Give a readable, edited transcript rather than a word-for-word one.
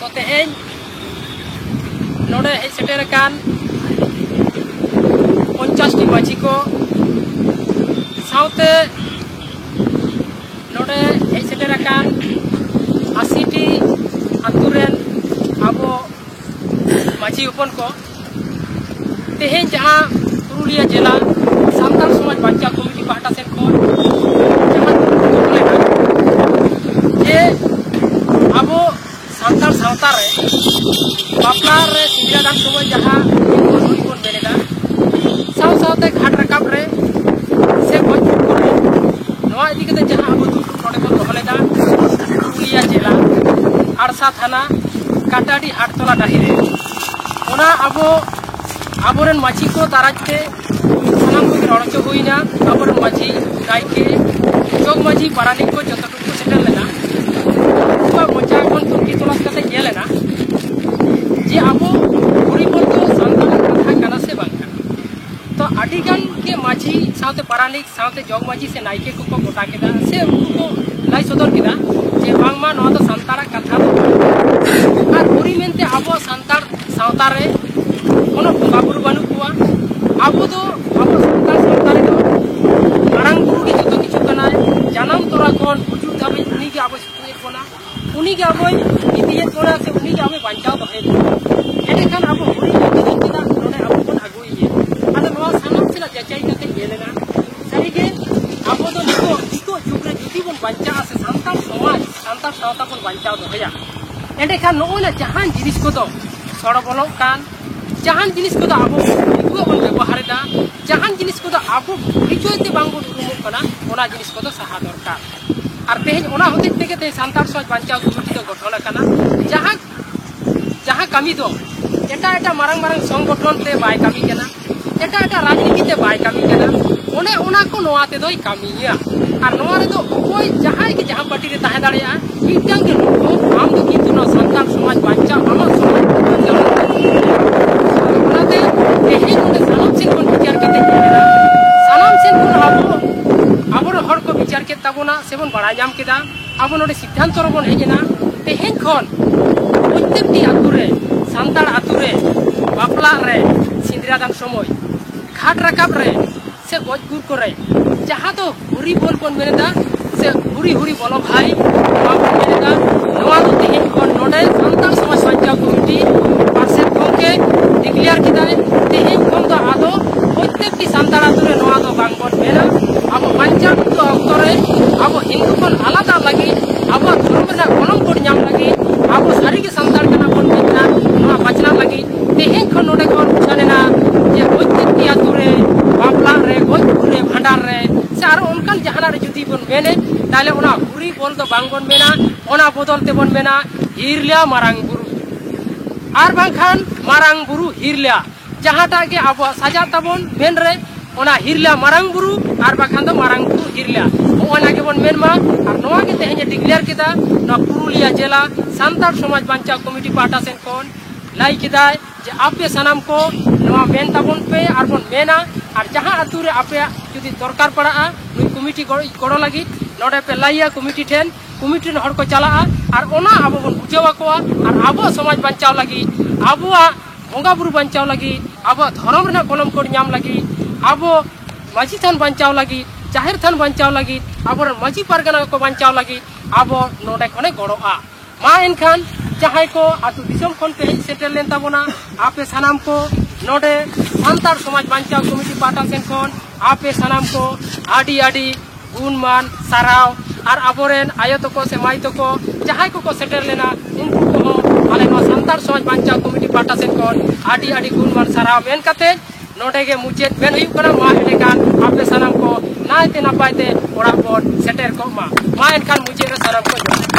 तो तेहें नोडे हेज सेटेर कान 50 टी माझी को साउते नोडे हेज सेटेर कान 80 टी आतुरेन आबो माझी उपन को तेहें जहाँ पुरुलिया जिला सान्ताल समाज बांचा कमिटी पाहटा सेन को जे आबो सान्ताल सावता रे बापला रे सिंजादान समय जहाँ इनको हुई कोन बेनेगा साव सावते घाट रकाब रे से गोज करे नवा इदी कते जहाँ आबो नोडे को दोहलेदा पुरुलिया जिला आड़सा थाना काटाडी हाटतला डाही रे ओना आबो आबोरन माझी को दाराजते सानाम को रड़चो हुईना आबोरन माझी नायके जोग माझी पारानिक को जतटुकु सेटल लेना उनका मोचा कोन तुकी तलाश कते गेलेना जे आबो गरीबों को सान्ताल कथा कना से बांग तो आडिगान के माझी सावते पारानिक सावते जोग माझी से नायके को गोटा केदा से उनको लाई सदर केदा जे बांगमा नवा तो सान्तारा कथा आर गरी मेनते आबो सान्ताल सावता रे कोनो बंगा बुरु बानु कुआ आबो तो आबो सान्ताल सावता रे मारांग बुरु के जतो किछु कनाय जानम तोरा कोन गुजु धाबे उनी के आबो सितुए कोना उनी के आबो इतिये कोना से उनी के आबो बांचाव दहे एने खान आबो हुरी के किदा नोने आबो कोन आगुइए आदे नवा सानाम सेला जचाई कते गेलेना सरी के आबो तो निको जुगरे जुदी बन बांचा से सान्ताल समाज सान्ताल सावता बन बांचाव दहेया एने खान नोना जहान जिनिस को तो सड़ बोलो कान जहान जिनिस को आबो इको बन व्यवहार दा जहान जिनिस को आबो परिचयते बांगो उरुमो कना ओना जिनिस को सहा दरकार आर तेहेज ओना होते तेगे ते सान्ताल समाज बांचाव कमिटी दो गठन कना जहां कमी दो एटा मारंग मारंग संगठन ते बाय कमी कना एटा राजनीति ते बाय कमी कना ओने ओना को नोआ ते दोई कमिया आर नोआ रे दो कोई जहां के जहां पार्टी रे ताहे दाड़िया इटांग के नो आम दो किंतु ना सान्ताल समाज बांचाव आमा समाज सेबन बड़ा जाम केदा आबो नोडे सिद्धांत रबन हेजना तेहें खन प्रत्येकटी आतुरे सान्ताल आतुरे बापला रे सिंद्रादान समय घाट रकाब रे से गज गुर करे जहाँ तो हुरी बोल कोन मेनेदा से हुरी हुरी बोलो भाई बाबा मेनेदा नवा तो तेहें खन नोडे सान्ताल समाज बांचाव कमिटी पार्षद गोके डिक्लेयर किदाय तेहें खन तो आदो प्रत्येकटी सान्ताल आतुरे नवा तो बांगबन मेना आबो बांचाव तो अक्तरे आबो हिंदू कोन आलादा लगी आबो धर्म रे गणम कोड नाम लगी आबो सारी के सान्ताल कना कोन मेना नवा बचना लगी तेहें खन नोडे कोन बुझानेना जे प्रत्येकटी आतुरे बापला रे गोजपुरे भंडार रे सार उनकन जहाना रे जुदी बन मेने ताले ओना हुरी बोल तो बांगबन मेना ओना बदल ते बन मेना हिरलिया मारांग बुरु आर बांखान मारांग बुरु हिरलिया जहाटा के आबो साजा ताबन मेन रे ओना हिरलिया मारांग बुरु आर बाखान तो मारांग बुरु हिरलिया ओना के बन मेनमा आर नोआ के तेहें डिक्लेयर केदा ना पुरुलिया जिला सान्ताल समाज बांचाव कमिटी पाटा सेन कोन लाई केदाय जे आपे सनाम को नोआ मेन ताबन पे आर बन मेना आर जहां आतु रे आपे जुदी दरकार पड़ा नुई कमिटी गड़ो लगी नोडे पे लाइया कमिटी ठेन कमिटी हर को चला आर ओना आबो बन बुझावा को आर आबो समाज बांचाव लगी आबो बंगा बुरु बांचाव लगी आबो धर्म रे गणम कोड नाम लगी आबो माझी थान बांचाव लगी जाहिर थान बांचाव लगी आबो माझी पारगना को बांचाव लगी आबो नोडे खने गड़ोआ मा एनखान जहां को आतु दिसम खन पे सेटल लेन ताबोना आपे सनाम को नोडे सान्ताल समाज बांचाव कमिटी पाटा सेन खन आपे सनाम को आडी आडी गुणमान साराव आर आबोरेन आयो तको से माई तको जहां को सेटल लेना उनको को आले नो सान्ताल समाज बांचाव कमिटी पाटा सेन खन आडी आडी गुणमान साराव मेन कते नोडे के मुचेत बेन हुई कना मा एनेकान आपे सनाम को नायते नापायते ओड़ा बोन सेटर को मा एनखान मुचेत रे सनाम को